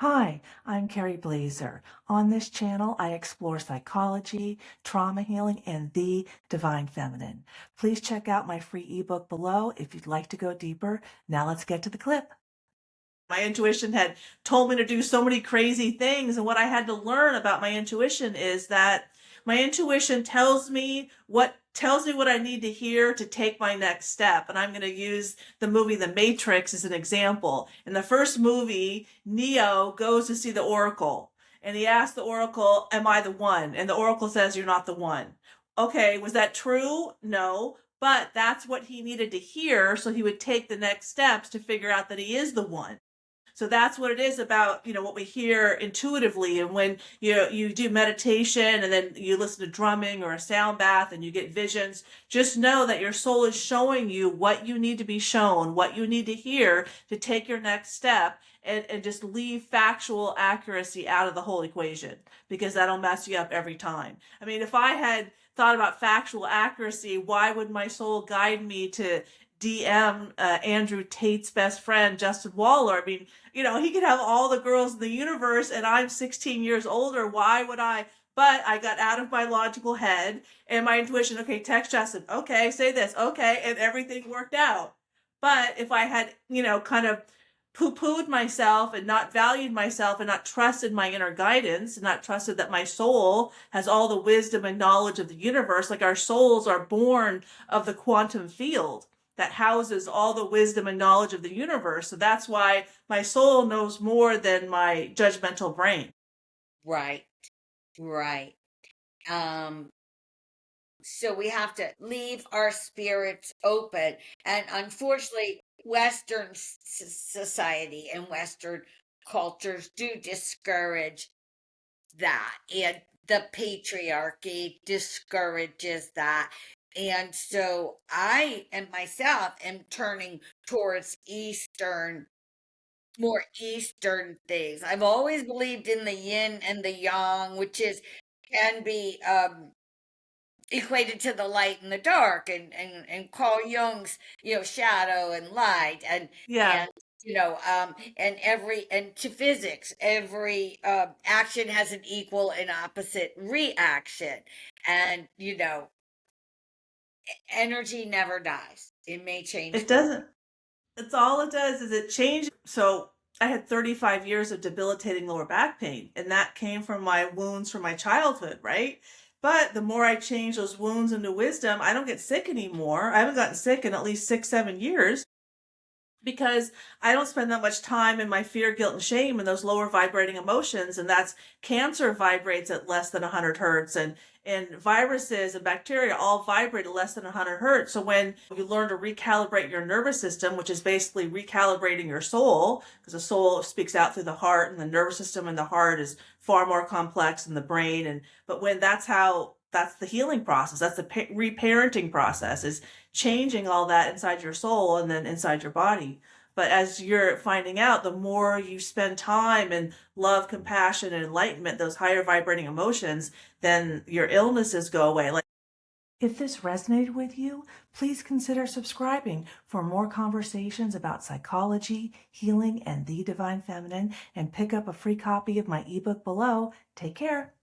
Hi, I'm Carrie Blazer. On this channel, I explore psychology, trauma healing, and the divine feminine. Please check out my free ebook below if you'd like to go deeper. Now let's get to the clip. My intuition had told me to do so many crazy things, and what I had to learn about my intuition is that my intuition tells me what I need to hear to take my next step. And I'm going to use the movie The Matrix as an example. In the first movie, Neo goes to see the Oracle, and he asks the Oracle, "Am I the one?" And the Oracle says, "You're not the one." Okay, was that true? No. But that's what he needed to hear so he would take the next steps to figure out that he is the one. So that's what it is about, what we hear intuitively. And when you do meditation and then you listen to drumming or a sound bath and you get visions, just know that your soul is showing you what you need to be shown, what you need to hear to take your next step, and just leave factual accuracy out of the whole equation, because that'll mess you up every time. I mean, if I had thought about factual accuracy, why would my soul guide me to DM Andrew Tate's best friend, Justin Waller? I mean, he could have all the girls in the universe and I'm 16 years older. Why would I? But I got out of my logical head and my intuition. Okay, text Justin. Okay, say this. Okay, and everything worked out. But if I had, kind of poo-pooed myself and not valued myself and not trusted my inner guidance and not trusted that my soul has all the wisdom and knowledge of the universe, like our souls are born of the quantum field that houses all the wisdom and knowledge of the universe. So that's why my soul knows more than my judgmental brain. Right, right. Um, so we have to leave our spirits open. And unfortunately, Western society and Western cultures do discourage that. And the patriarchy discourages that. And so I and myself am turning towards more Eastern things. I've always believed in the yin and the yang, which can be equated to the light and the dark, and Carl Jung's shadow and light, Yeah. and and to physics, every action has an equal and opposite reaction, and energy never dies. It may change It form. doesn't, it's all it does is it changes. So I had 35 years of debilitating lower back pain, and that came from my wounds from my childhood, right? But the more I change those wounds into wisdom, I don't get sick anymore. I haven't gotten sick in at least 6, 7 years, because I don't spend that much time in my fear, guilt, and shame and those lower vibrating emotions. And that's cancer vibrates at less than 100 hertz, and viruses and bacteria all vibrate at less than 100 hertz. So when you learn to recalibrate your nervous system, which is basically recalibrating your soul, because the soul speaks out through the heart, and the nervous system in the heart is far more complex than the brain. But when that's the healing process. That's the reparenting process, is changing all that inside your soul and then inside your body. But as you're finding out, the more you spend time in love, compassion, and enlightenment, those higher vibrating emotions, then your illnesses go away. If this resonated with you, please consider subscribing for more conversations about psychology, healing, and the divine feminine, and pick up a free copy of my ebook below. Take care.